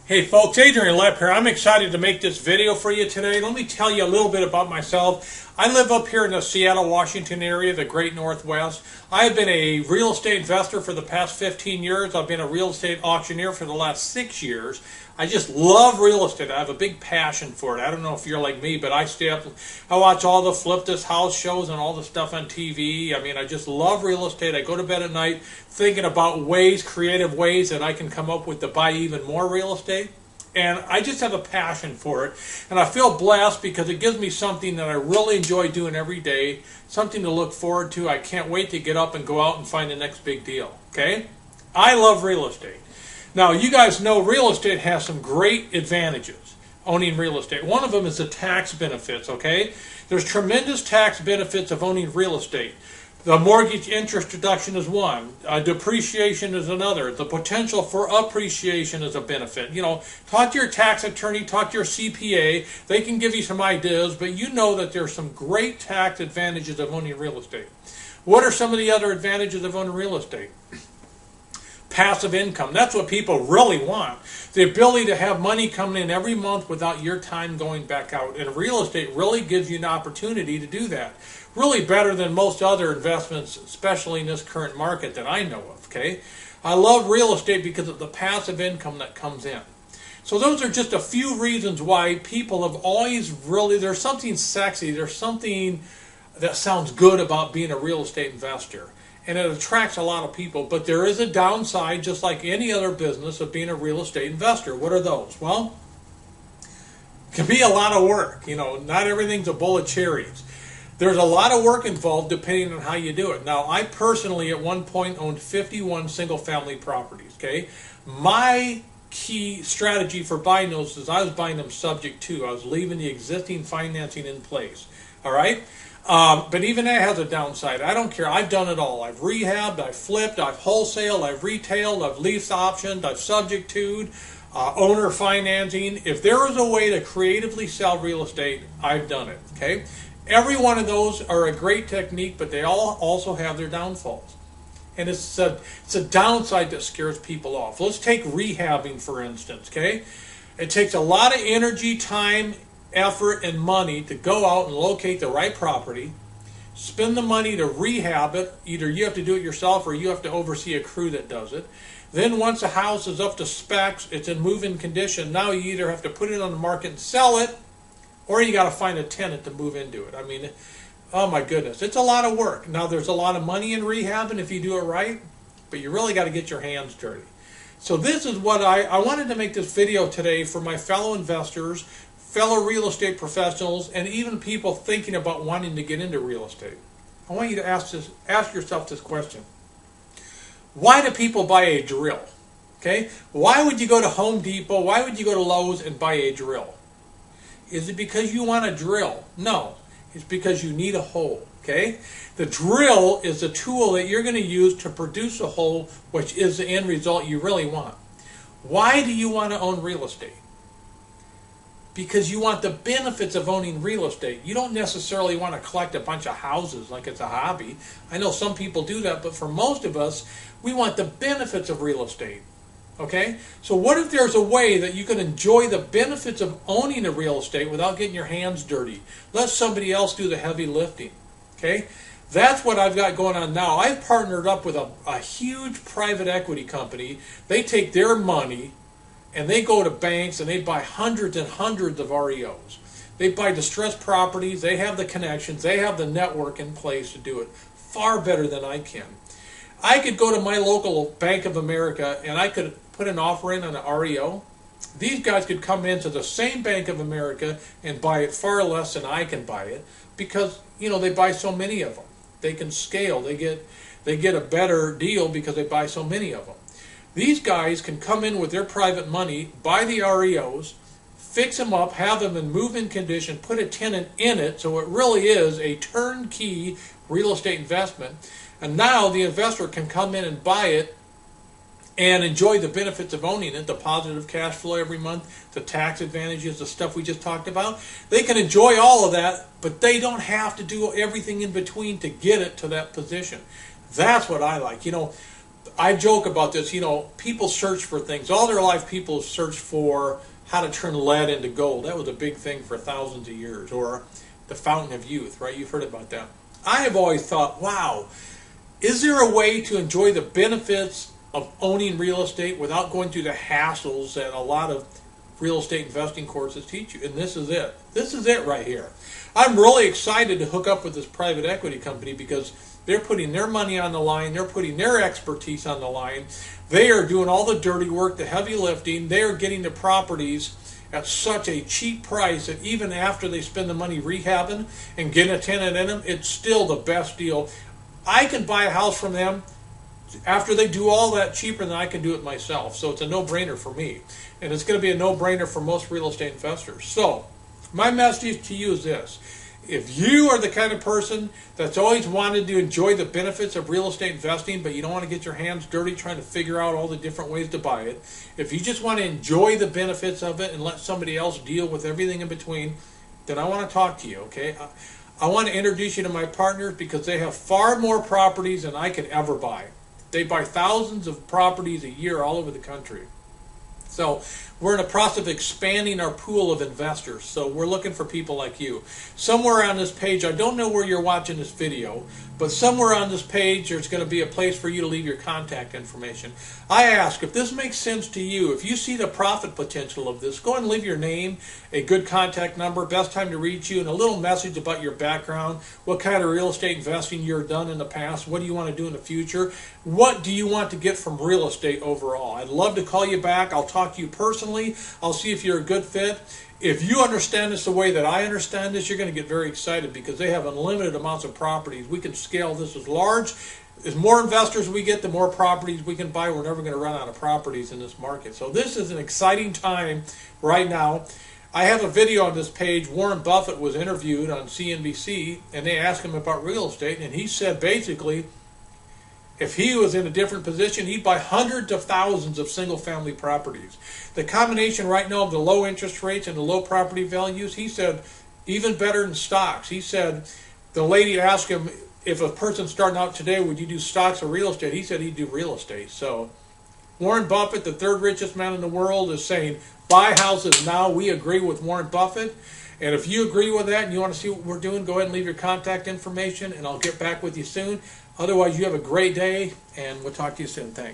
Hey folks, Adrian Lepp here. I'm excited to make this video for you today. Let me tell you a little bit about myself. I live up here in the Seattle, Washington area, the great Northwest. I have been a real estate investor for the past 15 years. I've been a real estate auctioneer for the last 6 years. I just love real estate. I have a big passion for it. I don't know if you're like me, but I stay up, I watch all the Flip This House shows and all the stuff on TV. I mean, I just love real estate. I go to bed at night thinking about creative ways that I can come up with to buy even more real estate. And I just have a passion for it. And I feel blessed because it gives me something that I really enjoy doing every day, something to look forward to. I can't wait to get up and go out and find the next big deal. Okay? I love real estate. Now, you guys know real estate has some great advantages, owning real estate. One of them is the tax benefits, okay? There's tremendous tax benefits of owning real estate. The mortgage interest deduction is one. Depreciation is another. The potential for appreciation is a benefit. You know, talk to your tax attorney, talk to your CPA. They can give you some ideas, but you know that there's some great tax advantages of owning real estate. What are some of the other advantages of owning real estate? Passive income. That's what people really want. The ability to have money coming in every month without your time going back out. And real estate really gives you an opportunity to do that. Really better than most other investments, especially in this current market that I know of. Okay, I love real estate because of the passive income that comes in. So those are just a few reasons why people have always really, there's something sexy, there's something that sounds good about being a real estate investor. And it attracts a lot of people, but there is a downside, just like any other business, of being a real estate investor. What are those? Well, it can be a lot of work. You know, not everything's a bowl of cherries. There's a lot of work involved depending on how you do it. Now, I personally at one point owned 51 single-family properties, okay? My key strategy for buying those is I was buying them subject to. I was leaving the existing financing in place, all right? But even that has a downside. I don't care. I've done it all. I've rehabbed, I've flipped, I've wholesaled, I've retailed, I've lease optioned, I've subject to, owner financing. If there is a way to creatively sell real estate, I've done it, okay? Every one of those are a great technique, but they all also have their downfalls. And it's a downside that scares people off. Let's take rehabbing, for instance, okay? It takes a lot of energy, time, effort, and money to go out and locate the right property, spend the money to rehab it. Either you have to do it yourself or you have to oversee a crew that does it. Then once the house is up to specs, it's in move-in condition, now you either have to put it on the market and sell it, or you got to find a tenant to move into it. I mean, oh my goodness, it's a lot of work. Now there's a lot of money in rehabbing if you do it right, but you really got to get your hands dirty. So this is what I wanted to make this video today for my fellow investors, fellow real estate professionals, and even people thinking about wanting to get into real estate. I want you to ask yourself this question. Why do people buy a drill? Okay? Why would you go to Home Depot? Why would you go to Lowe's and buy a drill? Is it because you want a drill? No. It's because you need a hole. Okay? The drill is a tool that you're going to use to produce a hole, which is the end result you really want. Why do you want to own real estate? Because you want the benefits of owning real estate. You don't necessarily want to collect a bunch of houses like it's a hobby. I know some people do that, but for most of us, we want the benefits of real estate. Okay? So what if there's a way that you can enjoy the benefits of owning a real estate without getting your hands dirty? Let somebody else do the heavy lifting. Okay? That's what I've got going on now. I've partnered up with a huge private equity company. They take their money and they go to banks and they buy hundreds and hundreds of REOs. They buy distressed properties. They have the connections. They have the network in place to do it far better than I can. I could go to my local Bank of America and I could put an offer in on an REO. These guys could come into the same Bank of America and buy it far less than I can buy it because, you know, they buy so many of them. They can scale. They get a better deal because they buy so many of them. These guys can come in with their private money, buy the REOs, fix them up, have them in move-in condition, put a tenant in it, so it really is a turnkey real estate investment. And now the investor can come in and buy it and enjoy the benefits of owning it, the positive cash flow every month, the tax advantages, the stuff we just talked about. They can enjoy all of that, but they don't have to do everything in between to get it to that position. That's what I like. You know, I joke about this. People search for things all their life. People search for how to turn lead into gold. That was a big thing for thousands of years. Or the fountain of youth, right? You've heard about that. I have always thought, wow, is there a way to enjoy the benefits of owning real estate without going through the hassles that a lot of real estate investing courses teach you? And this is it. This is it right here. I'm really excited to hook up with this private equity company because they're putting their money on the line. They're putting their expertise on the line. They are doing all the dirty work, the heavy lifting. They are getting the properties at such a cheap price that even after they spend the money rehabbing and getting a tenant in them, it's still the best deal. I can buy a house from them after they do all that cheaper than I can do it myself. So it's a no-brainer for me. And it's going to be a no-brainer for most real estate investors. So my message to you is this. If you are the kind of person that's always wanted to enjoy the benefits of real estate investing, but you don't want to get your hands dirty trying to figure out all the different ways to buy it, if you just want to enjoy the benefits of it and let somebody else deal with everything in between, then I want to talk to you, okay? I want to introduce you to my partners because they have far more properties than I could ever buy. They buy thousands of properties a year all over the country. So we're in the process of expanding our pool of investors. So we're looking for people like you. Somewhere on this page, I don't know where you're watching this video, but somewhere on this page there's going to be a place for you to leave your contact information. I ask, if this makes sense to you, if you see the profit potential of this, go ahead and leave your name, a good contact number, best time to reach you, and a little message about your background, what kind of real estate investing you've done in the past, what do you want to do in the future, what do you want to get from real estate overall. I'd love to call you back. I'll talk to you personally. I'll see if you're a good fit. If you understand this the way that I understand this, you're going to get very excited because they have unlimited amounts of properties. We can scale this as large. As more investors we get, the more properties we can buy. We're never going to run out of properties in this market. So this is an exciting time right now. I have a video on this page. Warren Buffett was interviewed on CNBC, and they asked him about real estate, and he said basically, if he was in a different position, he'd buy hundreds of thousands of single-family properties. The combination right now of the low interest rates and the low property values, he said, even better than stocks. He said, the lady asked him, if a person starting out today, would you do stocks or real estate? He said he'd do real estate. So Warren Buffett, the third richest man in the world, is saying, buy houses now. We agree with Warren Buffett. And if you agree with that and you want to see what we're doing, go ahead and leave your contact information, and I'll get back with you soon. Otherwise, you have a great day, and we'll talk to you soon. Thanks.